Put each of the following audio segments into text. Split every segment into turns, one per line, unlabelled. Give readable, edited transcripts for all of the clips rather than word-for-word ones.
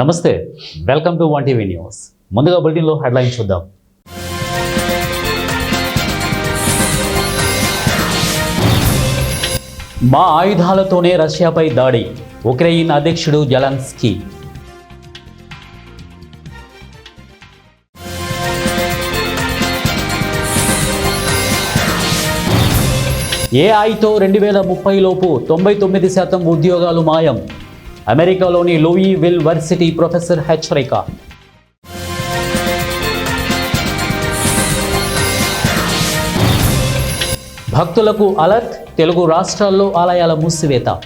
నమస్తే, welcome to one TV news. ముందుగా బులెటిన్లో హెడ్లైన్ చూద్దాం. మా ఆయుధాలతోనే రష్యాపై దాడి, ఉక్రెయిన్ అధ్యక్షుడు జెలెన్స్కీ. ఏఐతో 2030 లోపు 99% ఉద్యోగాలు మాయం, అమెరికాలోని లూయివిల్ వర్సిటీ ప్రొఫెసర్ హెచ్చరిక. భక్తులకు అలర్ట్, తెలుగు రాష్ట్రాల్లో ఆలయాల మూసివేత.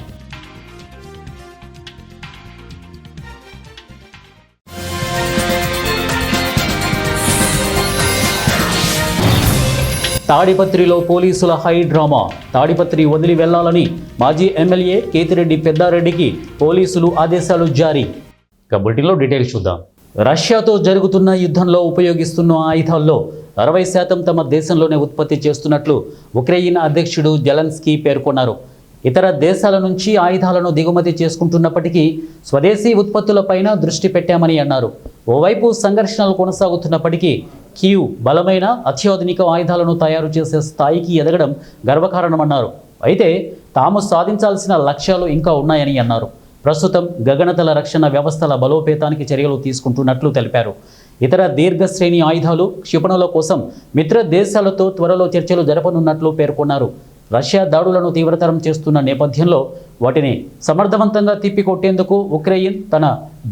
తాడిపత్రిలో పోలీసుల హై డ్రామా, తాడిపత్రి వదిలి వెళ్లాలని మాజీ ఎమ్మెల్యే కేతిరెడ్డి పెద్దారెడ్డికి పోలీసులు ఆదేశాలు జారీ. ఇక బులెటిన్లో డీటెయిల్స్ చూద్దాం. రష్యాతో జరుగుతున్న యుద్ధంలో ఉపయోగిస్తున్న ఆయుధాల్లో 60% తమ దేశంలోనే ఉత్పత్తి చేస్తున్నట్లు ఉక్రెయిన్ అధ్యక్షుడు జెలెన్స్కీ పేర్కొన్నారు. ఇతర దేశాల నుంచి ఆయుధాలను దిగుమతి చేసుకుంటున్నప్పటికీ స్వదేశీ ఉత్పత్తులపైన దృష్టి పెట్టామని అన్నారు. ఓవైపు సంఘర్షణలు కొనసాగుతున్నప్పటికీ కీవ్ బలమైన అత్యాధునిక ఆయుధాలను తయారు చేసే స్థాయికి ఎదగడం గర్వకారణమన్నారు. అయితే తాము సాధించాల్సిన లక్ష్యాలు ఇంకా ఉన్నాయని అన్నారు. ప్రస్తుతం గగనతల రక్షణ వ్యవస్థల బలోపేతానికి చర్యలు తీసుకుంటున్నట్లు తెలిపారు. ఇతర దీర్ఘశ్రేణి ఆయుధాలు క్షిపణుల కోసం మిత్ర దేశాలతో త్వరలో చర్చలు జరపనున్నట్లు పేర్కొన్నారు. రష్యా దాడులను తీవ్రతరం చేస్తున్న నేపథ్యంలో వాటిని సమర్థవంతంగా తిప్పికొట్టేందుకు ఉక్రెయిన్ తన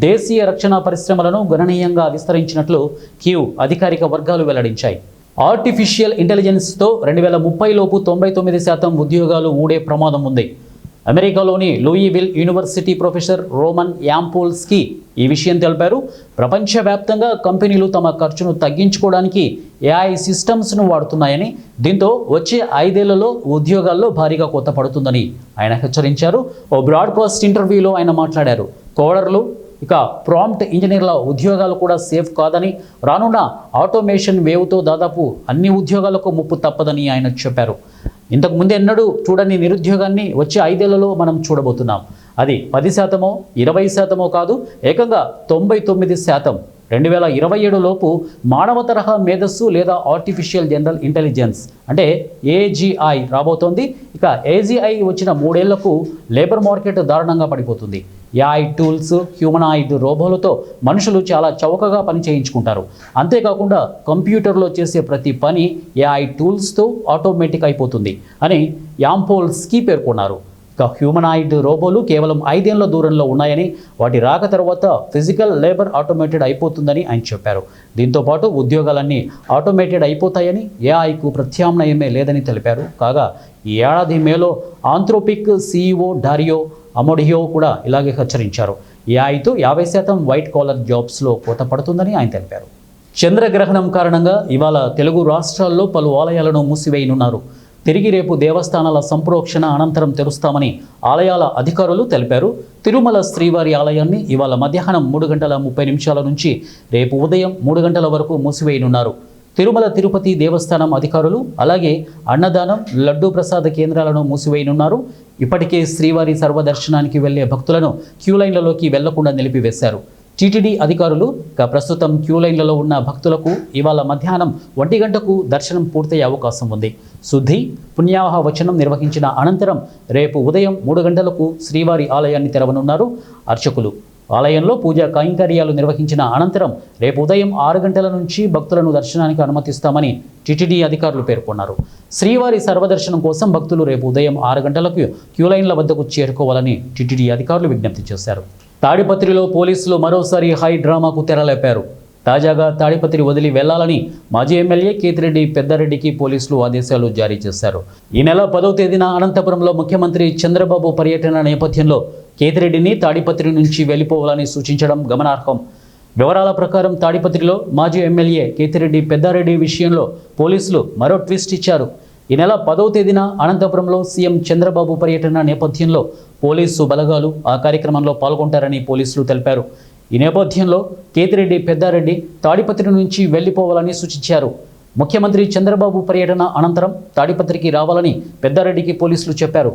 దేశీయ రక్షణ పరిశ్రమలను గణనీయంగా విస్తరించినట్లు కీవ్ అధికారిక వర్గాలు వెల్లడించాయి. ఆర్టిఫిషియల్ ఇంటెలిజెన్స్తో 2030 లోపు 99% ఉద్యోగాలు ఊడే ప్రమాదం ఉంది. అమెరికాలోని లూయివిల్ యూనివర్సిటీ ప్రొఫెసర్ రోమన్ యాంపోల్స్కీ ఈ విషయం తెలిపారు. ప్రపంచవ్యాప్తంగా కంపెనీలు తమ ఖర్చును తగ్గించుకోవడానికి ఏఐ సిస్టమ్స్ను వాడుతున్నాయని, దీంతో వచ్చే 5 ఏళ్లలో ఉద్యోగాల్లో భారీగా కొత్త పడుతుందని ఆయన హెచ్చరించారు. ఓ బ్రాడ్కాస్ట్ ఇంటర్వ్యూలో ఆయన మాట్లాడారు. కోడర్లు, ఇక ప్రాంప్ట్ ఇంజనీర్ల ఉద్యోగాలు కూడా సేఫ్ కాదని, రానున్న ఆటోమేషన్ వేవ్తో దాదాపు అన్ని ఉద్యోగాలకు ముప్పు తప్పదని ఆయన చెప్పారు. ఇంతకు ముందు ఎన్నడూ చూడని నిరుద్యోగాన్ని వచ్చే 5 ఏళ్లలో మనం చూడబోతున్నాం. అది 10%, 20% కాదు, ఏకంగా 99%. 2027 లోపు మానవ తరహా మేధస్సు లేదా ఆర్టిఫిషియల్ జనరల్ ఇంటెలిజెన్స్ అంటే ఏజీఐ రాబోతోంది. ఇక ఏజీఐ వచ్చిన 3 ఏళ్లకు లేబర్ మార్కెట్ దారుణంగా పడిపోతుంది. ఏఐ టూల్స్, హ్యూమనాయిడ్ రోబోలతో మనుషులు చాలా చౌకగా పని చేయించుకుంటారు. అంతేకాకుండా కంప్యూటర్లో చేసే ప్రతి పని ఏఐ టూల్స్తో ఆటోమేటిక్ అయిపోతుంది అని యాంపోల్స్కీ పేర్కొన్నారు. ఇక హ్యూమనాయిడ్ రోబోలు కేవలం 5 ఏళ్ల దూరంలో ఉన్నాయని, వాటి రాక తర్వాత ఫిజికల్ లేబర్ ఆటోమేటెడ్ అయిపోతుందని ఆయన చెప్పారు. దీంతోపాటు ఉద్యోగాలన్నీ ఆటోమేటెడ్ అయిపోతాయని, ఏఐకు ప్రత్యామ్నాయమే లేదని తెలిపారు. కాగా ఈ ఏడాది మేలో ఆంథ్రోపిక్ సీఈఓ డారియో అమోడియో కూడా ఇలాగే హెచ్చరించారు. ఏఐతో 50% వైట్ కాలర్ జాబ్స్లో కోత పడుతుందని ఆయన తెలిపారు. చంద్రగ్రహణం కారణంగా ఇవాళ తెలుగు రాష్ట్రాల్లో పలు ఆలయాలను మూసివేయనున్నారు. తిరిగి రేపు దేవస్థానాల సంప్రోక్షణ అనంతరం తెరుస్తామని ఆలయాల అధికారులు తెలిపారు. తిరుమల శ్రీవారి ఆలయాన్ని ఇవాళ మధ్యాహ్నం 3:30 నుంచి రేపు ఉదయం 3 గంటల వరకు మూసివేయనున్నారు. తిరుమల తిరుపతి దేవస్థానం అధికారులు అలాగే అన్నదానం, లడ్డూ ప్రసాద కేంద్రాలను మూసివేయనున్నారు. ఇప్పటికే శ్రీవారి సర్వదర్శనానికి వెళ్లే భక్తులను క్యూలైన్లలోకి వెళ్లకుండా నిలిపివేశారు. టీటీడీ అధికారులు ప్రస్తుతం క్యూలైన్లలో ఉన్న భక్తులకు ఇవాళ మధ్యాహ్నం 1 గంటకు దర్శనం పూర్తయ్యే అవకాశం ఉంది. శుద్ధి, పుణ్యాహ వచనం నిర్వహించిన అనంతరం రేపు ఉదయం 3 గంటలకు శ్రీవారి ఆలయాన్ని తెరవనున్నారు. అర్చకులు ఆలయంలో పూజా కైంకర్యాలు నిర్వహించిన అనంతరం రేపు ఉదయం 6 గంటల నుంచి భక్తులను దర్శనానికి అనుమతిస్తామని టీటీడీ అధికారులు పేర్కొన్నారు. శ్రీవారి సర్వదర్శనం కోసం భక్తులు రేపు ఉదయం 6 గంటలకు క్యూలైన్ల వద్దకు చేరుకోవాలని టీటీడీ అధికారులు విజ్ఞప్తి చేశారు. తాడిపత్రిలో పోలీసులు మరోసారి హై డ్రామాకు తెరలేపారు. తాజాగా తాడిపత్రి వదిలి వెళ్లాలని మాజీ ఎమ్మెల్యే కేతిరెడ్డి పెద్దారెడ్డికి పోలీసులు ఆదేశాలు జారీ చేశారు. ఈ నెల 10వ తేదీన అనంతపురంలో ముఖ్యమంత్రి చంద్రబాబు పర్యటన నేపథ్యంలో కేతిరెడ్డిని తాడిపత్రి నుంచి వెళ్లిపోవాలని సూచించడం గమనార్హం. వివరాల ప్రకారం తాడిపత్రిలో మాజీ ఎమ్మెల్యే కేతిరెడ్డి పెద్దారెడ్డి విషయంలో పోలీసులు మరో ట్విస్ట్ ఇచ్చారు. ఈ నెల 10వ తేదీన అనంతపురంలో సీఎం చంద్రబాబు పర్యటన నేపథ్యంలో పోలీసు బలగాలు ఆ కార్యక్రమంలో పాల్గొంటారని పోలీసులు తెలిపారు. ఈ నేపథ్యంలో కేతిరెడ్డి పెద్దారెడ్డి తాడిపత్రి నుంచి వెళ్లిపోవాలని సూచించారు. ముఖ్యమంత్రి చంద్రబాబు పర్యటన అనంతరం తాడిపత్రికి రావాలని పెద్దారెడ్డికి పోలీసులు చెప్పారు.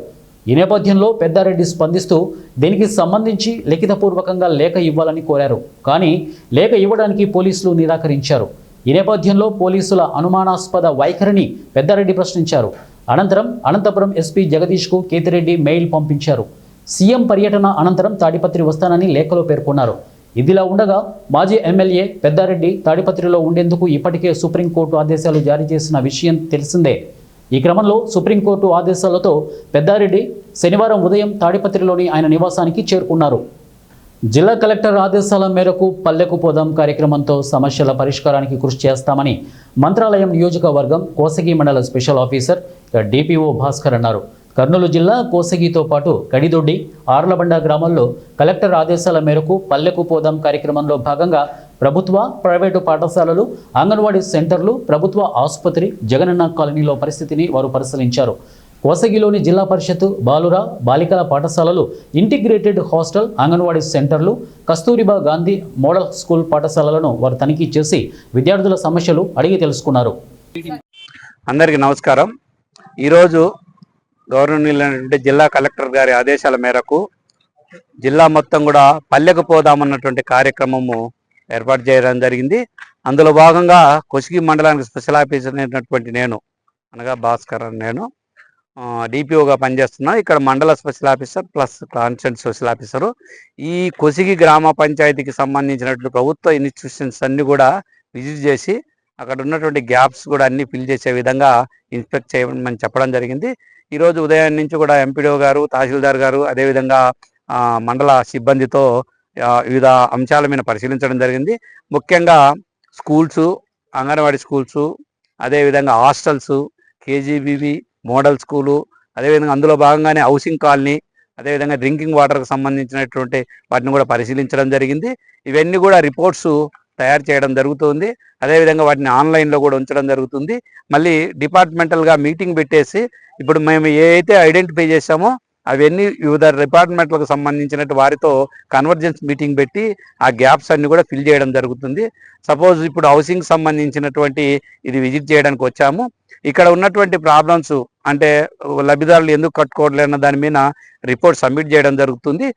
ఈ నేపథ్యంలో పెద్దారెడ్డి స్పందిస్తూ దీనికి సంబంధించి లిఖితపూర్వకంగా లేఖ ఇవ్వాలని కోరారు. కానీ లేఖ ఇవ్వడానికి పోలీసులు నిరాకరించారు. ఈ నేపథ్యంలో పోలీసుల అనుమానాస్పద వైఖరిని పెద్దారెడ్డి ప్రశ్నించారు. అనంతరం అనంతపురం ఎస్పీ జగదీష్కు కేతిరెడ్డి మెయిల్ పంపించారు. సీఎం పర్యటన అనంతరం తాడిపత్రి వస్తానని లేఖలో పేర్కొన్నారు. ఇదిలా ఉండగా మాజీ ఎమ్మెల్యే పెద్దారెడ్డి తాడిపత్రిలో ఉండేందుకు ఇప్పటికే సుప్రీంకోర్టు ఆదేశాలు జారీ చేసిన విషయం తెలిసిందే. ఈ క్రమంలో సుప్రీంకోర్టు ఆదేశాలతో పెద్దారెడ్డి శనివారం ఉదయం తాడిపత్రిలోని ఆయన నివాసానికి చేరుకున్నారు. జిల్లా కలెక్టర్ ఆదేశాల మేరకు పల్లెకు పోదాం కార్యక్రమంతో సమస్యల పరిష్కారానికి కృషి చేస్తామని మంత్రాలయం నియోజకవర్గం కోసగి మండల స్పెషల్ ఆఫీసర్ డిపిఓ భాస్కర్ అన్నారు. కర్నూలు జిల్లా కోసగితో పాటు కడిదొడ్డి, ఆర్లబండ గ్రామాల్లో కలెక్టర్ ఆదేశాల మేరకు పల్లెకు పోదాం కార్యక్రమంలో భాగంగా ప్రభుత్వ, ప్రైవేటు పాఠశాలలు, అంగన్వాడీ సెంటర్లు, ప్రభుత్వ ఆసుపత్రి, జగనన్న కాలనీలో పరిస్థితిని వారు పరిశీలించారు. కోసగిలోని జిల్లా పరిషత్ బాలుర బాలికల పాఠశాలలు, ఇంటిగ్రేటెడ్ హాస్టల్, అంగన్వాడీ సెంటర్లు, కస్తూరిబా గాంధీ మోడల్ స్కూల్ పాఠశాలలను వారు తనిఖీ చేసి విద్యార్థుల సమస్యలు అడిగి తెలుసుకున్నారు.
అందరికీ నమస్కారం. ఈరోజు గౌరవనీయులైనటువంటి జిల్లా కలెక్టర్ గారి ఆదేశాల మేరకు జిల్లా మొత్తం కూడా పల్లెకు పోదామన్నటువంటి కార్యక్రమము ఏర్పాటు చేయడం జరిగింది. అందులో భాగంగా కోసిగి మండలానికి స్పెషల్ ఆఫీసర్ అయినటువంటి నేను అనగా భాస్కర్ నేను డిపిఓగా పనిచేస్తున్నా. ఇక్కడ మండల special officer plus constituent special officer. ఈ కోసిగి గ్రామ పంచాయతీకి సంబంధించినటువంటి ప్రభుత్వ ఇన్స్టిట్యూషన్స్ అన్ని కూడా విజిట్ చేసి అక్కడ ఉన్నటువంటి గ్యాప్స్ కూడా అన్ని ఫిల్ చేసే విధంగా ఇన్స్పెక్ట్ చేయమని చెప్పడం జరిగింది. ఈరోజు ఉదయం నుంచి కూడా ఎంపీడీఓ గారు, తహసీల్దార్ గారు, అదేవిధంగా మండల సిబ్బందితో వివిధ అంశాల మీద పరిశీలించడం జరిగింది. ముఖ్యంగా స్కూల్స్, అంగన్వాడీ స్కూల్స్, అదేవిధంగా హాస్టల్స్, కేజీబీవి మోడల్ స్కూలు, అదేవిధంగా అందులో భాగంగానే హౌసింగ్ కాలనీ, అదేవిధంగా డ్రింకింగ్ వాటర్కి సంబంధించినటువంటి వాటిని కూడా పరిశీలించడం జరిగింది. ఇవన్నీ కూడా రిపోర్ట్స్ తయారు చేయడం జరుగుతుంది. అదేవిధంగా వాటిని ఆన్లైన్లో కూడా ఉంచడం జరుగుతుంది. మళ్ళీ డిపార్ట్మెంటల్గా మీటింగ్ పెట్టేసి ఇప్పుడు మేము ఏ అయితే ఐడెంటిఫై చేసామో అవన్నీ వివిధ డిపార్ట్మెంట్లకు సంబంధించినట్టు వారితో కన్వర్జెన్స్ మీటింగ్ పెట్టి ఆ గ్యాప్స్ అన్ని కూడా ఫిల్ చేయడం జరుగుతుంది. సపోజ్ ఇప్పుడు హౌసింగ్ సంబంధించినటువంటి ఇది విజిట్ చేయడానికి వచ్చాము. ఇక్కడ ఉన్నటువంటి ప్రాబ్లమ్స్ అంటే లబ్ధిదారులు ఎందుకు కట్టుకోవట్లేదన్న దాని మీద రిపోర్ట్ సబ్మిట్ చేయడం జరుగుతుంది.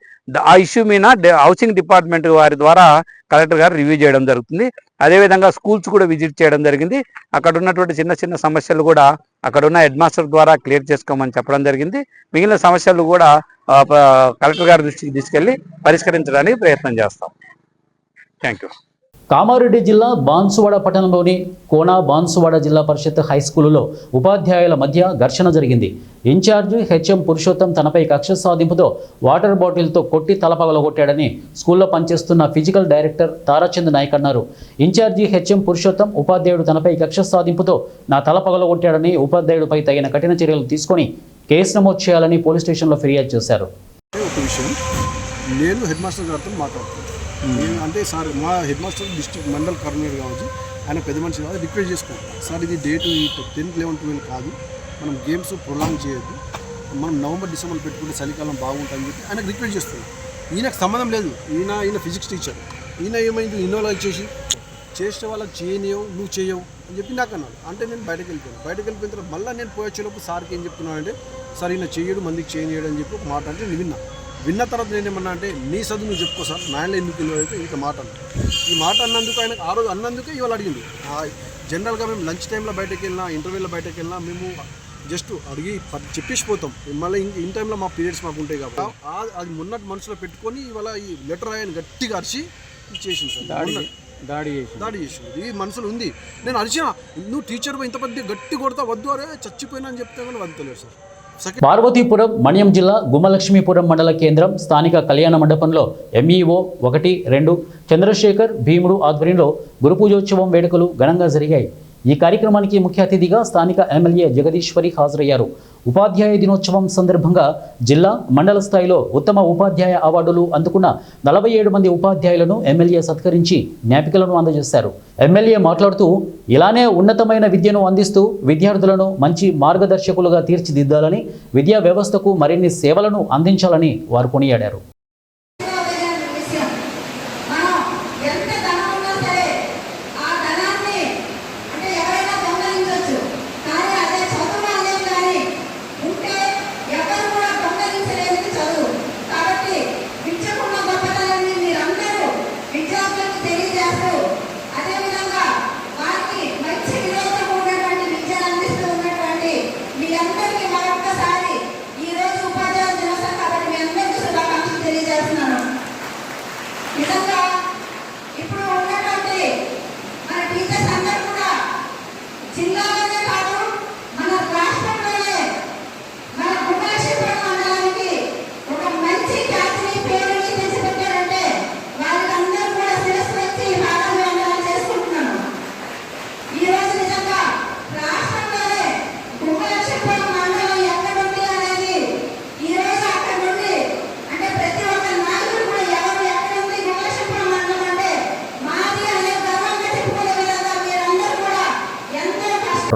ఆ ఇష్యూ మీద హౌసింగ్ డిపార్ట్మెంట్ వారి ద్వారా కలెక్టర్ గారు రివ్యూ చేయడం జరుగుతుంది. అదేవిధంగా స్కూల్స్ కూడా విజిట్ చేయడం జరిగింది. అక్కడ ఉన్నటువంటి చిన్న చిన్న సమస్యలు కూడా అక్కడ ఉన్న హెడ్ మాస్టర్ ద్వారా క్లియర్ చేసుకోమని చెప్పడం జరిగింది. మిగిలిన సమస్యలు కూడా కలెక్టర్ గారి దృష్టికి తీసుకెళ్లి పరిష్కరించడానికి ప్రయత్నం చేస్తాం. Thank you.
కామారెడ్డి జిల్లా బాన్సువాడ పట్టణంలోని కోనా బాన్సువాడ జిల్లా పరిషత్ హైస్కూలులో ఉపాధ్యాయుల మధ్య ఘర్షణ జరిగింది. ఇన్ఛార్జి హెచ్ఎం పురుషోత్తం తనపై కక్ష సాధింపుతో వాటర్ బాటిల్తో కొట్టి తలపగలగొట్టాడని స్కూల్లో పనిచేస్తున్న ఫిజికల్ డైరెక్టర్ తారాచంద్ నాయక్ అన్నారు. ఇన్ఛార్జి హెచ్ఎం పురుషోత్తం ఉపాధ్యాయుడు తనపై కక్ష సాధింపుతో నా తల పగలగొట్టాడని, ఉపాధ్యాయుడిపై తగిన కఠిన చర్యలు తీసుకొని కేసు నమోదు చేయాలని పోలీస్ స్టేషన్లో ఫిర్యాదు చేశారు.
నేను హెడ్ మాస్టర్ గారితో మాట్లాడుతున్నాను. అంటే సార్ మా head master district mandal Kurnool కావచ్చు, ఆయన పెద్ద మనిషి కాదు, రిక్వెస్ట్ చేసుకుంటాం సార్ ఇది డేటు 10, 11, 12 కాదు, మనం గేమ్స్ ప్రొలాంగ్ చేయొద్దు, మనం నవంబర్, డిసెంబర్ పెట్టుకుంటే చలికాలం బాగుంటుందని చెప్పి ఆయనకు రిక్వెస్ట్ చేస్తున్నాం. ఈయనకు సంబంధం లేదు, ఈయన ఫిజిక్స్ టీచర్. ఈయన ఏమైంది ఇన్వాల్వ్ చేసే వాళ్ళకి చేయనియవు, నువ్వు చేయవు అని చెప్పి నాకు అన్నాడు. అంటే నేను బయటకు వెళ్ళిపోయిన తర్వాత మళ్ళీ నేను పోయొచ్చేలోపు సార్కి ఏం చెప్తున్నాను అంటే సార్ ఈయన చేయడు, మందికి చేయనియడు అని చెప్పి ఒక మాట అంటే నేను విన్న తర్వాత నేను ఏమన్నా అంటే నీ చదువు నువ్వు చెప్పుకో సార్, నాయన ఎందుకు వెళ్ళిపోతే ఇక మాట అన్న. ఈ మాట అన్నందుకు ఆయన ఆ రోజు అన్నందుకే ఇవాళ అడిగింది. జనరల్గా మేము లంచ్ టైంలో బయటకు వెళ్ళినా, ఇంటర్వ్యూలో బయటకు వెళ్ళినా మేము జస్ట్ అడిగి చెప్పేసిపోతాం. మళ్ళీ ఇన్ టైంలో మా పీరియడ్స్ మాకు ఉంటాయి కాబట్టి అది మొన్నటి మనసులో పెట్టుకొని ఇవాళ ఈ లెటర్ ఆయన గట్టిగా అరిచి ఇచ్చేసింది సార్. దాడి చేసింది. ఈ మనసులో ఉంది. నేను అరిచిన నువ్వు టీచర్ ఇంత పెద్ద గట్టి కొడతా వద్దు, అరే చచ్చిపోయినా అని చెప్తే కానీ వద్దలేదు సార్.
పార్వతీపురం మన్యం జిల్లా గుమ్మలక్ష్మీపురం మండల కేంద్రం స్థానిక కళ్యాణ మండపంలో ఎంఈఓ 1, 2 చంద్రశేఖర్ భీముడు ఆధ్వర్యంలో గురు పూజోత్సవం వేడుకలు ఘనంగా జరిగాయి. ఈ కార్యక్రమానికి ముఖ్య అతిథిగా స్థానిక ఎమ్మెల్యే జగదీశ్వరి హాజరయ్యారు. ఉపాధ్యాయ దినోత్సవం సందర్భంగా జిల్లా, మండల స్థాయిలో ఉత్తమ ఉపాధ్యాయ అవార్డులు అందుకున్న 47 మంది ఉపాధ్యాయులను ఎమ్మెల్యే సత్కరించి జ్ఞాపికలను అందజేశారు. ఎమ్మెల్యే మాట్లాడుతూ ఇలానే ఉన్నతమైన విద్యను అందిస్తూ విద్యార్థులను మంచి మార్గదర్శకులుగా తీర్చిదిద్దాలని, విద్యా వ్యవస్థకు మరిన్ని సేవలను అందించాలని వారు కొనియాడారు.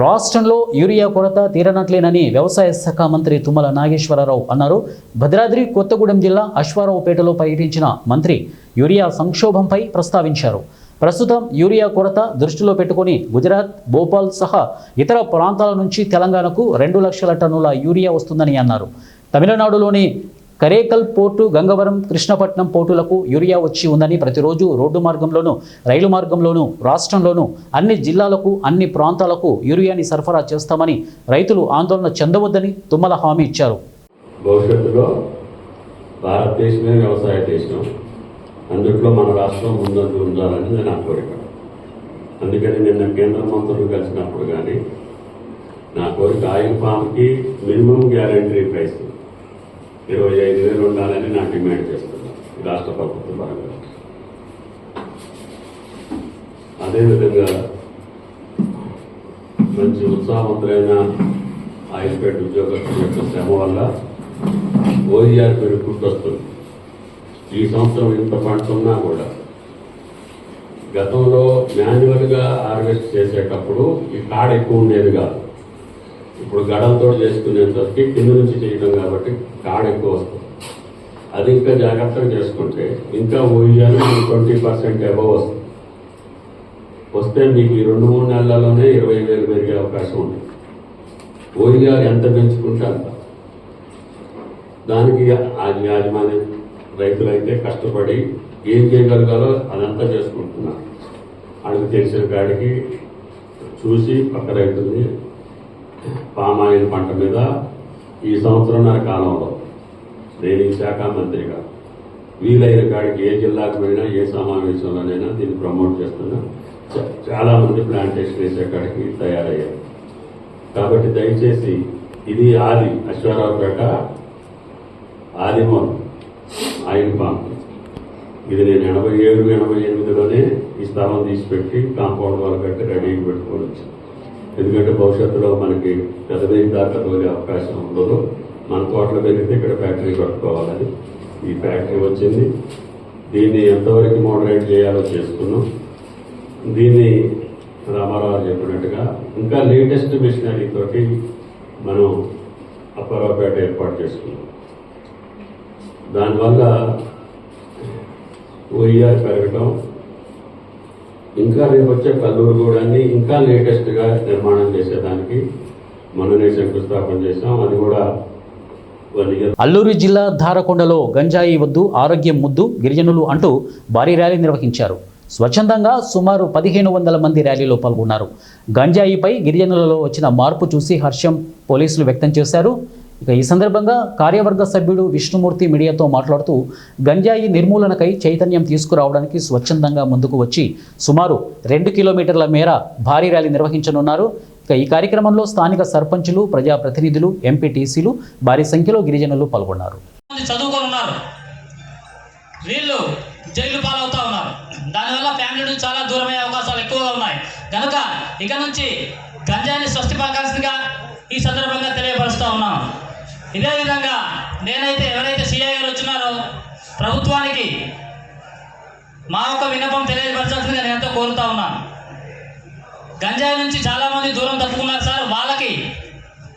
రాష్ట్రంలో యూరియా కొరత తీరనట్లేనని వ్యవసాయ శాఖ మంత్రి తుమ్మల నాగేశ్వరరావు అన్నారు. భద్రాద్రి కొత్తగూడెం జిల్లా అశ్వారావుపేటలో పర్యటించిన మంత్రి యూరియా సంక్షోభంపై ప్రస్తావించారు. ప్రస్తుతం యూరియా కొరత దృష్టిలో పెట్టుకుని గుజరాత్, భోపాల్ సహా ఇతర ప్రాంతాల నుంచి తెలంగాణకు 2 లక్షల టన్నుల యూరియా వస్తుందని అన్నారు. తమిళనాడులోని కరేకల్ పోర్టు, గంగవరం, కృష్ణపట్నం పోర్టులకు యూరియా వచ్చి ఉందని, ప్రతిరోజు రోడ్డు మార్గంలోనూ రైలు మార్గంలోనూ రాష్ట్రంలోనూ అన్ని జిల్లాలకు అన్ని ప్రాంతాలకు యూరియాని సరఫరా చేస్తామని రైతులు ఆందోళన చెందవద్దని తుమ్మల హామీ ఇచ్చారు.
భవిష్యత్తులో భారతదేశమే వ్యవసాయ దేశం, అందుట్లో మన రాష్ట్రం ముందంజు ఉండాలని నా కోరిక. అందుకని నిన్న కేంద్ర మంత్రులు కలిసినప్పుడు కానీ నా కోరిక ఆయిల్ ఫామ్కి మినిమం గ్యారంటీ ప్రైస్ 25,000 ఉండాలని నా డిమాండ్ చేస్తున్నాను రాష్ట్ర ప్రభుత్వం పరంగా. అదేవిధంగా మంచి ఉత్సాహవంతులైన ఆయిల్పేట ఉద్యోగస్తుల యొక్క శ్రమ వల్ల ఓఈఆర్ పెరుగుకుంటూ వస్తుంది. ఈ సంవత్సరం ఇంత పండుతున్నా కూడా గతంలో మాన్యువల్గా హార్వెస్ట్ చేసేటప్పుడు ఈ కాడ ఎక్కువ ఉండేది కాదు. ఇప్పుడు గడంతో చేసుకునేసరికి కింద నుంచి చేయడం కాబట్టి కాడ ఎక్కువ వస్తుంది. అది ఇంకా జాగ్రత్తగా చేసుకుంటే ఇంకా ఓఈఆర్ 20% అబవ్ వస్తుంది. వస్తే మీకు ఈ 2-3 నెలల్లోనే 20,000 పెరిగే అవకాశం ఉంది. ఓఈఆర్ ఎంత పెంచుకుంటే అంత. దానికి యాజమాన్యం రైతులైతే కష్టపడి ఏం చేయగలగాలో అదంతా చేసుకుంటున్నారు. అడుగు తెలిసిన కాడికి చూసి పక్క రైతుల్ని పామాయిల్ పంట మీద ఈ సంవత్సరంన్నర కాలంలో నేను ఈ శాఖ మంత్రిగా వీలైన కాడికి ఏ జిల్లాకు పోయినా ఏ సమావేశంలోనైనా దీన్ని ప్రమోట్ చేస్తున్నా. చాలామంది ప్లాంటేషన్ వేసే కాడికి తయారయ్యారు. కాబట్టి దయచేసి ఇది ఆది అశ్వారావుపేట ఆదిమూలం ఆయిల్ ఫామ్. ఇది నేను 87-88లోనే ఈ స్థలం తీసిపెట్టి కాంపౌండ్ వాల్ కట్టి రెడీకి పెట్టుకొని వచ్చాను. ఎందుకంటే భవిష్యత్తులో మనకి పెద్దదేవి దాకా తోలే అవకాశం ఉండదు. మన తోటలో పెరిగితే ఇక్కడ ఫ్యాక్టరీ కట్టుకోవాలని ఈ ఫ్యాక్టరీ వచ్చింది. దీన్ని ఎంతవరకు మోడరేట్ చేయాలో చేసుకున్నాం. దీన్ని రామారావు చెప్పినట్టుగా ఇంకా లేటెస్ట్ మిషనరీ తోటి మనం అప్పారావుపేట ఏర్పాటు చేసుకున్నాం. దానివల్ల ఓఈఆర్ పెరగటం, ఇంకా రేపు వచ్చే కల్లూరు గూడాన్ని ఇంకా లేటెస్ట్గా నిర్మాణం చేసేదానికి మొన్ననే శంకుస్థాపన చేశాం. అది కూడా
అల్లూరు జిల్లా ధారకొండలో గంజాయి వద్దు ఆరోగ్యం ముద్దు గిరిజనులు అంటూ భారీ ర్యాలీ నిర్వహించారు. స్వచ్ఛందంగా సుమారు 1,500 మంది ర్యాలీలో పాల్గొన్నారు. గంజాయిపై గిరిజనులలో వచ్చిన మార్పు చూసి హర్షం పోలీసులు వ్యక్తం చేశారు. ఇక ఈ సందర్భంగా కార్యవర్గ సభ్యుడు విష్ణుమూర్తి మీడియాతో మాట్లాడుతూ గంజాయి నిర్మూలనకై చైతన్యం తీసుకురావడానికి స్వచ్ఛందంగా ముందుకు వచ్చి సుమారు 2 కిలోమీటర్ల మేర భారీ ర్యాలీ నిర్వహించనున్నారు. ఇక ఈ కార్యక్రమంలో స్థానిక సర్పంచులు, ప్రజాప్రతినిధులు, ఎంపీటీసీలు భారీ సంఖ్యలో గిరిజనులు పాల్గొన్నారు.
చదువుకోనున్నారు, వీళ్ళు జైలు పాలవుతా ఉన్నారు. దానివల్ల ఫ్యామిలీ నుంచి చాలా దూరమయ్యే అవకాశాలు ఎక్కువగా ఉన్నాయి. కనుక ఇక నుంచి గంజాయిని స్వస్తి పలకాల్సిందిగా ఈ సందర్భంగా తెలియపరుస్తూ ఉన్నాం. ఇదే విధంగా నేనైతే ఎవరైతే సిఐ గారు వచ్చినారో ప్రభుత్వానికి మా యొక్క విన్నపం తెలియపరచాల్సిందిగా నేను ఎంతో కోరుతా ఉన్నాను. గంజాయి నుంచి చాలామంది దూరం తప్పుకున్నారు సార్. వాళ్ళకి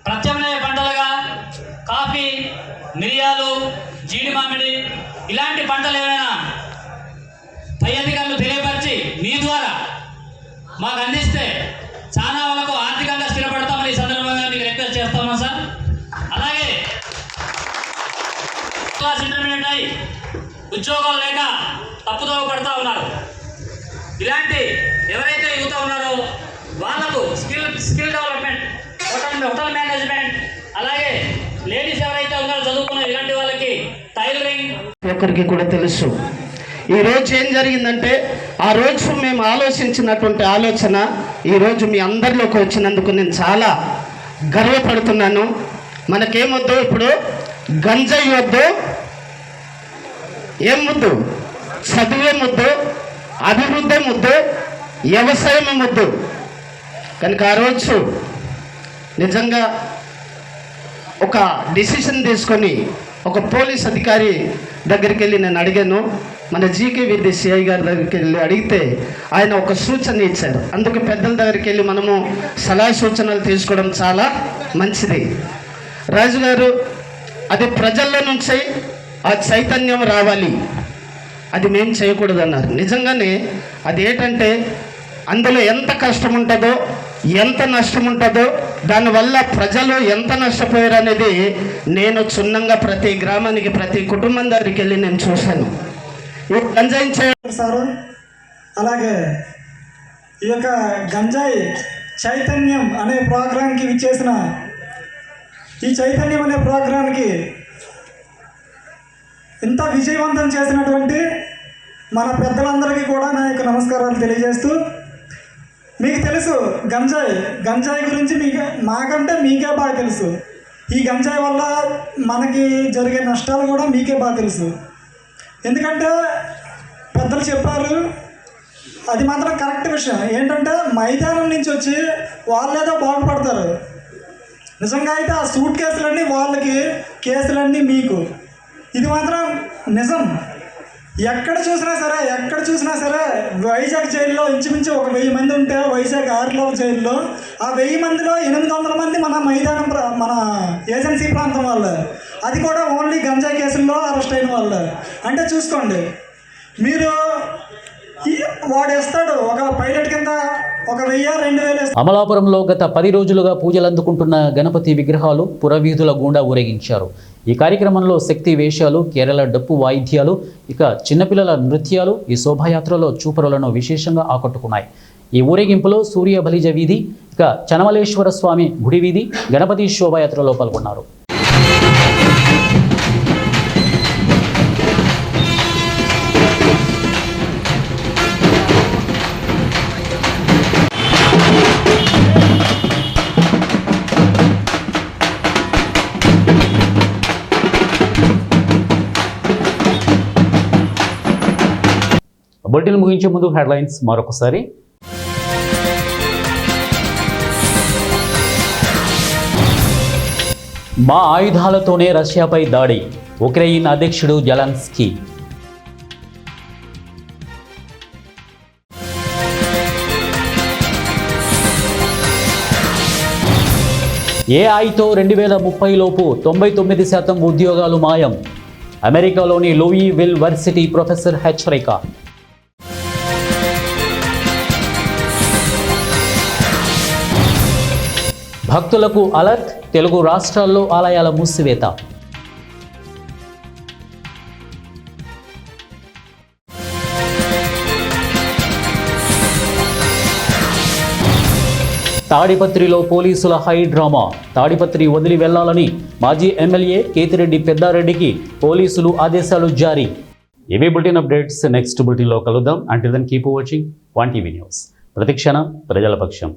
ప్రత్యామ్నాయ పంటలుగా కాఫీ, మిరియాలు, జీడి మామిడి ఇలాంటి పంటలు ఏమైనా పై అధికారులు తెలియపరిచి మీ ద్వారా మాకు అందిస్తే చాలా వాళ్ళకు ఆర్థికంగా స్థిరపడతామని ఈ సందర్భంగా మీకు రిక్వెస్ట్ చేస్తామా సార్. అలాగే క్లాస్ ఇంటర్మీడియట్ అయి ఉద్యోగాలు లేక తప్పుదోవ పడుతూ ఉన్నారు. ఇలాంటి ఎవరైతే యువత ఉన్నారో వాళ్ళకు స్కిల్ డెవలప్మెంట్, హోటల్ మేనేజ్మెంట్, అలాగే లేడీస్ ఎవరైతే ఉన్నారో చదువుకున్న ఇలాంటి వాళ్ళకి టైలరింగ్
ఒకరికి కూడా తెలుసు. ఈరోజు ఏం జరిగిందంటే ఆ రోజు మేము ఆలోచించినటువంటి ఆలోచన ఈరోజు మీ అందరిలోకి వచ్చినందుకు నేను చాలా గర్వపడుతున్నాను. మనకేమొద్దు, ఇప్పుడు గంజాయి వద్దు, ఏం ముద్దు, చదువే ముద్దు, అభివృద్ధి ముద్దు, వ్యవసాయమే ముద్దు. కనుక ఆ రోజు నిజంగా ఒక డిసిషన్ తీసుకొని ఒక పోలీస్ అధికారి దగ్గరికి వెళ్ళి నేను అడిగాను, మన జీకే విద్య సిఐ గారి దగ్గరికి వెళ్ళి అడిగితే ఆయన ఒక సూచన ఇచ్చారు. అందుకు పెద్దల దగ్గరికి వెళ్ళి మనము సలహా సూచనలు తీసుకోవడం చాలా మంచిది. రాజుగారు, అది ప్రజల్లో నుంచి ఆ చైతన్యం రావాలి, అది మేము చేయకూడదు అన్నారు. నిజంగానే అది ఏంటంటే అందులో ఎంత కష్టం ఉంటుందో, ఎంత నష్టం ఉంటుందో, దానివల్ల ప్రజలు ఎంత నష్టపోయారు అనేది నేను క్షుణ్ణంగా ప్రతి గ్రామానికి ప్రతి కుటుంబం దగ్గరికి వెళ్ళి నేను చూశాను. ఈ గంజాయి
సారు అలాగే ఈ యొక్క గంజాయి చైతన్యం అనే ప్రోగ్రాంకి విచ్చేసిన ఈ చైతన్యం అనే ప్రోగ్రాంకి ఇంత విజయవంతం చేసినటువంటి మన పెద్దలందరికీ కూడా నా యొక్క నమస్కారాలు తెలియజేస్తూ, మీకు తెలుసు గంజాయి గురించి మాకంటే మీకే బాగా తెలుసు. ఈ గంజాయి వల్ల మనకి జరిగే నష్టాలు కూడా మీకే బాగా తెలుసు. ఎందుకంటే పెద్దలు చెప్పారు, అది మాత్రం కరెక్ట్ విషయం. ఏంటంటే మైదానం నుంచి వచ్చి వాళ్ళేదో బాగుపడతారు. నిజంగా అయితే ఆ సూట్ కేసులన్నీ వాళ్ళకి, కేసులన్నీ మీకు. ఇది మాత్రం నిజం. ఎక్కడ చూసినా సరే వైజాగ్ జైల్లో ఇంచుమించు 1000 మంది ఉంటే, వైజాగ్ 6 జైల్లో ఆ 1000 మందిలో 800 మంది మన మైదానం మన ఏజెన్సీ ప్రాంతం వాళ్ళు. అది కూడా ఓన్లీ గంజాయి కేసుల్లో అరెస్ట్ అయిన వాళ్ళు. అంటే చూసుకోండి మీరు, వాడు వేస్తాడు ఒక పైలట్ కింద 1000-2000.
అమలాపురంలో గత 10 రోజులుగా పూజలు అందుకుంటున్న గణపతి విగ్రహాలు పురవీధుల గుండా ఊరేగించారు. ఈ కార్యక్రమంలో శక్తి వేషాలు, కేరళ డప్పు వాయిద్యాలు, ఇక చిన్నపిల్లల నృత్యాలు ఈ శోభాయాత్రలో చూపరులను విశేషంగా ఆకట్టుకున్నాయి. ఈ ఊరేగింపులో సూర్య బలిజ వీధి, ఇక చనమలేశ్వర స్వామి గుడి వీధి గణపతి శోభాయాత్రలో పాల్గొన్నారు. బులెటిన్ ముగించే ముందు హెడ్లైన్స్ మరొకసారి. మా ఆయుధాలతోనే రష్యాపై దాడి, ఉక్రెయిన్ అధ్యక్షుడు జెలెన్స్కీ. ఏఐతో 2030 లోపు 99% ఉద్యోగాలు మాయం, అమెరికాలోని లూయివిల్ వర్సిటీ ప్రొఫెసర్ హెచ్చరిక. భక్తులకు అలర్ట్, తెలుగు రాష్ట్రాల్లో ఆలయాల మూసివేత. తాడిపత్రిలో పోలీసుల హై డ్రామా, తాడిపత్రి వదిలి వెళ్లాలని మాజీ ఎమ్మెల్యే కేతిరెడ్డి పెద్దారెడ్డికి పోలీసులు ఆదేశాలు జారీ. ఇవే బులెటిన్ అప్డేట్స్. నెక్స్ట్ బులెటిన్లో కలుద్దాం. Until then keep watching 1 TV news. ప్రతిక్షణం ప్రజల పక్షం.